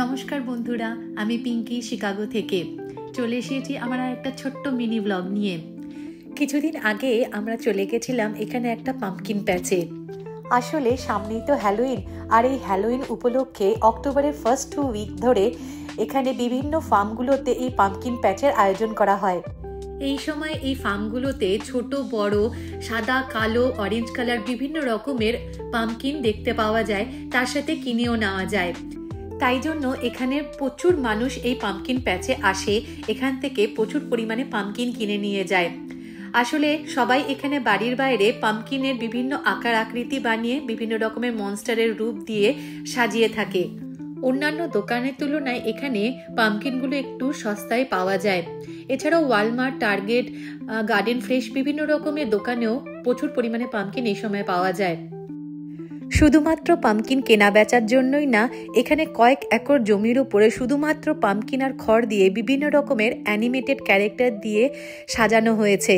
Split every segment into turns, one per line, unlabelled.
নমস্কার বন্ধুরা, আমি পিঙ্কি শিকাগো থেকে চলে এসেছি আমার একটা ছোট্ট মিনি ব্লগ নিয়ে। কিছুদিন আগে আমরা চলে গেছিলাম এখানে একটা পাম্পকিন প্যাচে। আসলে সামনেই তো হ্যালোইন, আর এই হ্যালোইন উপলক্ষে অক্টোবরের ফার্স্ট 2 উইক ধরে এখানে বিভিন্ন ফার্মগুলোতে এই পাম্পকিন প্যাচের আয়োজন করা হয়। এই সময় এই ফার্মগুলোতে ছোট বড় সাদা কালো অরেঞ্জ কালার বিভিন্ন রকমের পাম্পকিন দেখতে পাওয়া যায়, তার সাথে কিনেও নেওয়া যায়। তাই জন্য এখানে প্রচুর মানুষ এই পাম্পকিন প্যাচে আসে, এখান থেকে প্রচুর পরিমাণে পাম্পকিন কিনে নিয়ে যায়। আসলে সবাই এখানে বাড়ির বাইরে পাম্পকিনের বিভিন্ন আকার আকৃতি বানিয়ে বিভিন্ন রকমের মনস্টারের রূপ দিয়ে সাজিয়ে থাকে। অন্যান্য দোকানের তুলনায় এখানে পাম্পকিনগুলো একটু সস্তায় পাওয়া যায়। এছাড়াও ওয়ালমার্ট, টার্গেট, গার্ডেন ফ্রেশ বিভিন্ন রকমের দোকানেও প্রচুর পরিমাণে পাম্পকিন এই সময় পাওয়া যায়। শুধুমাত্র পাম্পকিন কেনা বেচার জন্যই না, এখানে কয়েক একর জমির উপরে শুধুমাত্র পাম্পকিন আর খড় দিয়ে বিভিন্ন রকমের অ্যানিমেটেড ক্যারেক্টার দিয়ে সাজানো হয়েছে।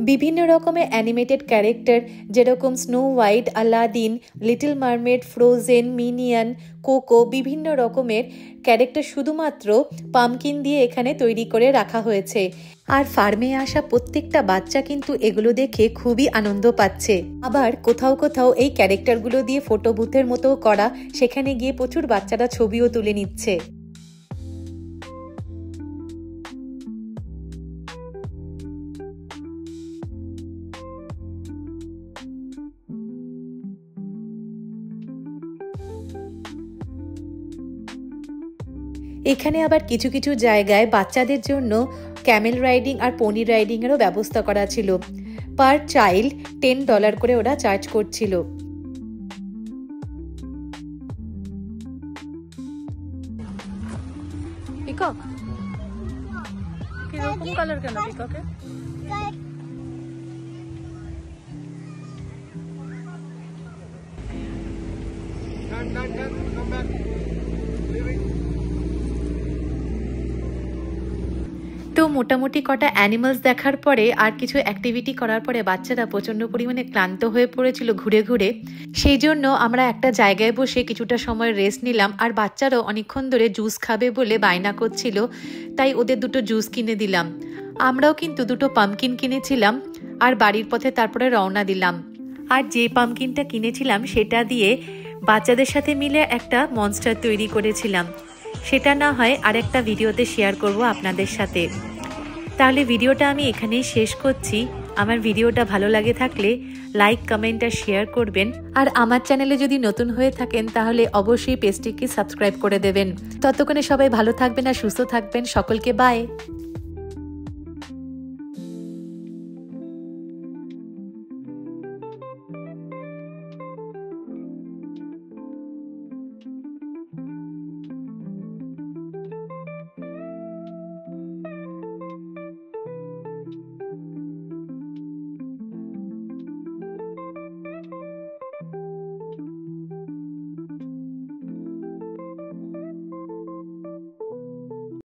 বিভিন্ন রকমের অ্যানিমেটেড ক্যারেক্টার যেরকম Snow White, Aladdin, Little Mermaid, Frozen, Minion, Coco বিভিন্ন রকমের ক্যারেক্টার শুধুমাত্র পাম্পকিন দিয়ে এখানে তৈরি করে রাখা হয়েছে। আর ফার্মে আসা প্রত্যেকটা বাচ্চা কিন্তু এগুলো দেখে খুবই আনন্দ পাচ্ছে। আবার কোথাও কোথাও এই ক্যারেক্টারগুলো দিয়ে ফটো বুথের মতো করা, সেখানে গিয়ে প্রচুর বাচ্চারা ছবিও তুলে নিচ্ছে। এখানে আবার কিছু কিছু জায়গায় বাচ্চাদের জন্য ক্যামেল রাইডিং আর পনি রাইডিং এরও ব্যবস্থা করা ছিল। পার চাইল্ড $10 করে ওরা চার্জ করছিল। পিকক কিরকম কালার কেন পিককে? তো মোটামুটি কটা অ্যানিমালস দেখার পরে আর কিছু অ্যাক্টিভিটি করার পরে বাচ্চারা প্রচণ্ড পরিমাণে ক্লান্ত হয়ে পড়েছিল ঘুরে ঘুরে। সেই জন্য আমরা একটা জায়গায় বসে কিছুটা সময় রেস্ট নিলাম। আর বাচ্চারাও অনেকক্ষণ ধরে জুস খাবে বলে বায়না করছিল, তাই ওদের দুটো জুস কিনে দিলাম। আমরাও কিন্তু দুটো পাম্পকিন কিনেছিলাম আর বাড়ির পথে তারপরে রওনা দিলাম। আর যে পাম্পকিনটা কিনেছিলাম সেটা দিয়ে বাচ্চাদের সাথে মিলে একটা মনস্টার তৈরি করেছিলাম। সেটা না হয় আরেকটা ভিডিওতে শেয়ার করব আপনাদের সাথে। তাহলে ভিডিওটা আমি এখানেই শেষ করছি। আমার ভিডিওটা ভালো লাগে থাকলে লাইক, কমেন্ট আর শেয়ার করবেন। আর আমার চ্যানেলে যদি নতুন হয়ে থাকেন তাহলে অবশ্যই পেজটিকে সাবস্ক্রাইব করে দেবেন। ততক্ষণে সবাই ভালো থাকবেন আর সুস্থ থাকবেন। সকলকে বাই।